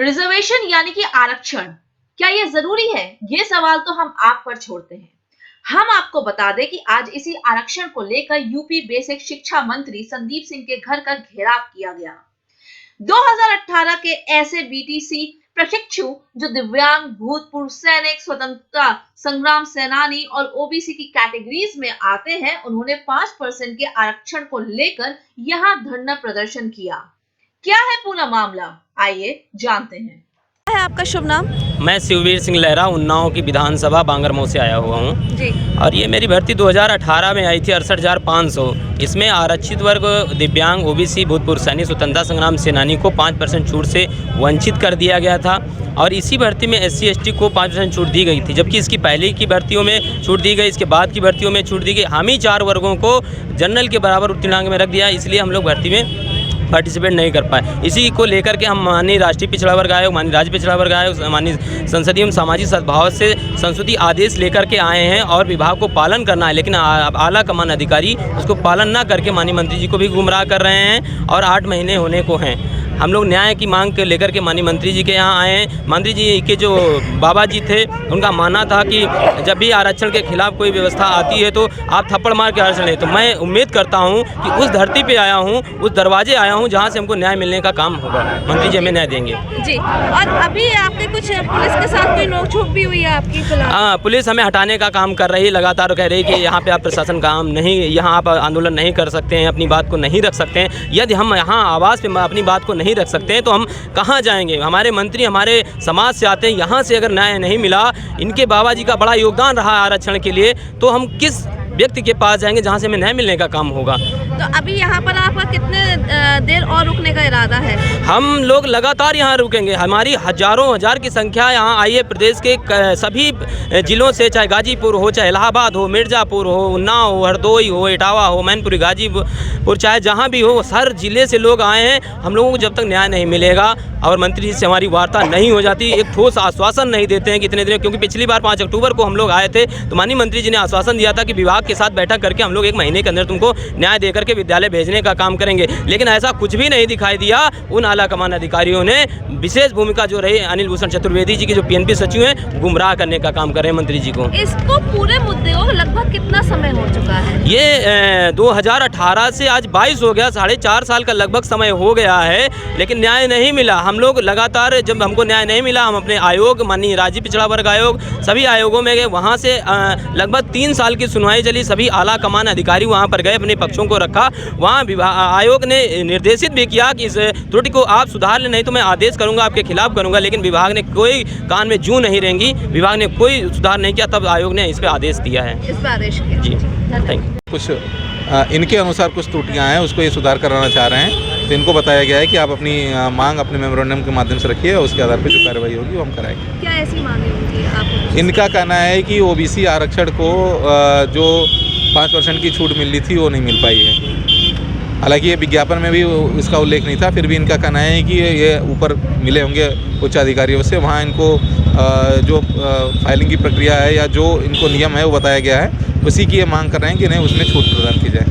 Reservation यानी कि आरक्षण, क्या ये जरूरी है? ये सवाल तो हम आप पर छोड़ते हैं। हम आपको बता दें कि आज इसी आरक्षण को लेकर यूपी बेसिक शिक्षा मंत्री संदीप सिंह के घर का घेराव किया गया। 2018 के ऐसे बीटीसी प्रशिक्षु जो दिव्यांग, भूतपूर्व सैनिक, स्वतंत्रता संग्राम सेनानी और ओबीसी की कैटेगरीज में आते हैं, उन्होंने 5% के आरक्षण को लेकर यहां धरना प्रदर्शन किया। क्या है पूरा मामला, आइए जानते हैं। क्या है आपका शुभ नाम? मैं शिववीर सिंह लहरा उन्नाव की विधानसभा बांगरमऊ से आया हुआ हूँ जी। और ये मेरी भर्ती 2018 में आई थी 68,500। इसमें आरक्षित वर्ग, दिव्यांग, ओबीसी, भूतपूर्व सैनिक, स्वतंत्रता संग्राम सेनानी को 5% छूट से वंचित कर दिया गया था और इसी भर्ती में SC ST को 5% छूट दी गई थी, जबकि इसकी पहले की भर्तियों में छूट दी गई, इसके बाद की भर्तियों में छूट दी गई। हम ही 4 वर्गों को जनरल के बराबर उत्तीर्णांक में रख दिया, इसलिए हम लोग भर्ती में पार्टिसिपेट नहीं कर पाए। इसी को लेकर के हम माननीय राष्ट्रीय पिछड़ा वर्ग आयोग, माननीय राज्य पिछड़ा वर्ग आयोग, माननीय संसदीय एवं सामाजिक सद्भाव से संशोधित आदेश लेकर के आए हैं और विभाग को पालन करना है, लेकिन आला कमान अधिकारी उसको पालन न करके माननीय मंत्री जी को भी गुमराह कर रहे हैं और 8 महीने होने को हैं। हम लोग न्याय की मांग के लेकर के माननीय मंत्री जी के यहाँ आए हैं। मंत्री जी के जो बाबा जी थे, उनका मानना था कि जब भी आरक्षण के खिलाफ कोई व्यवस्था आती है तो आप थप्पड़ मार के आरक्षण लें। तो मैं उम्मीद करता हूँ कि उस धरती पे आया हूँ, उस दरवाजे आया हूँ जहाँ से हमको न्याय मिलने का काम होगा। मंत्री जी हमें न्याय देंगे जी। और अभी आपके कुछ पुलिस के साथ कोई नोकझोंक भी हुई है आपकी फिलहाल? हाँ, पुलिस हमें हटाने का काम कर रही है, लगातार कह रही है कि यहाँ पे आप प्रशासन काम नहीं, यहाँ आप आंदोलन नहीं कर सकते हैं, अपनी बात को नहीं रख सकते हैं। यदि हम यहाँ आवाज़ पे अपनी बात को नहीं रख सकते हैं तो हम कहाँ जाएंगे? हमारे मंत्री हमारे समाज से आते हैं, यहाँ से अगर न्याय नहीं मिला, इनके बाबा जी का बड़ा योगदान रहा आरक्षण के लिए, तो हम किस व्यक्ति के पास जाएंगे जहाँ से हमें न्याय मिलने का काम होगा? तो अभी यहाँ पर आपका कितने देर और रुकने का इरादा है? हम लोग लगातार यहाँ रुकेंगे। हमारी हजारों हजार की संख्या यहाँ आई है प्रदेश के सभी जिलों से, चाहे गाजीपुर हो, चाहे इलाहाबाद हो, मिर्ज़ापुर हो, उन्नाव हो, हरदोई हो, इटावा हो, मैनपुरी, गाजीपुर, चाहे जहाँ भी हो, हर जिले से लोग आए हैं। हम लोगों को जब तक न्याय नहीं मिलेगा और मंत्री जी से हमारी वार्ता नहीं हो जाती, एक ठोस आश्वासन नहीं देते हैं कितने दिन, क्योंकि पिछली बार 5 अक्टूबर को हम लोग आए थे तो माननीय मंत्री जी ने आश्वासन दिया था कि विभाग के साथ बैठक करके हम लोग 1 महीने के अंदर तुमको न्याय देकर के विद्यालय भेजने का काम करेंगे, लेकिन ऐसा कुछ भी नहीं दिखाई दिया। उन आला कमान अधिकारियों ने विशेष भूमिका जो रही अनिल भूषण चतुर्वेदी जी के जो PNP सचिव हैं, गुमराह करने का काम कर रहे हैं मंत्री जी को। इसको पूरे मुद्दे को लगभग कितना समय हो चुका है? ये 2018 से आज 22 हो गया, 4.5 साल का लगभग समय हो गया है, लेकिन न्याय नहीं मिला। हम लोग लगातार, जब हमको न्याय नहीं मिला, हम अपने आयोग, माननीय राज्य पिछड़ा वर्ग आयोग, सभी आयोगों में गए। वहाँ से लगभग 3 साल की सुनवाई चली, सभी आला कमान अधिकारी वहाँ पर गए, अपने पक्षों को रखा। वहाँ आयोग ने निर्देशित भी किया कि इस त्रुटि को आप सुधार लें, नहीं तो मैं आदेश करूँगा, आपके खिलाफ करूँगा, लेकिन विभाग ने कोई कान में जूं नहीं रेंगी, विभाग ने कोई सुधार नहीं किया। तब आयोग ने इस पर आदेश दिया है। इस पर आदेश किया जी, थैंक यू। कुछ इनके अनुसार कुछ त्रुटियां हैं, उसको ये सुधार कराना चाह रहे हैं, तो इनको बताया गया है कि आप अपनी मांग अपने मेमोरेंडम के माध्यम से रखिए और उसके आधार पर जो कार्रवाई होगी वो हम कराएंगे। क्या ऐसी मांगे होंगी आप? इनका कहना है कि OBC आरक्षण को जो 5% की छूट मिल रही थी वो नहीं मिल पाई है। हालांकि ये विज्ञापन में भी इसका उल्लेख नहीं था, फिर भी इनका कहना है कि ये ऊपर मिले होंगे उच्च अधिकारियों से, वहाँ इनको जो फाइलिंग की प्रक्रिया है या जो इनको नियम है वो बताया गया है, उसी की ये मांग कर रहे हैं कि नहीं उसमें छूट प्रदान की जाए।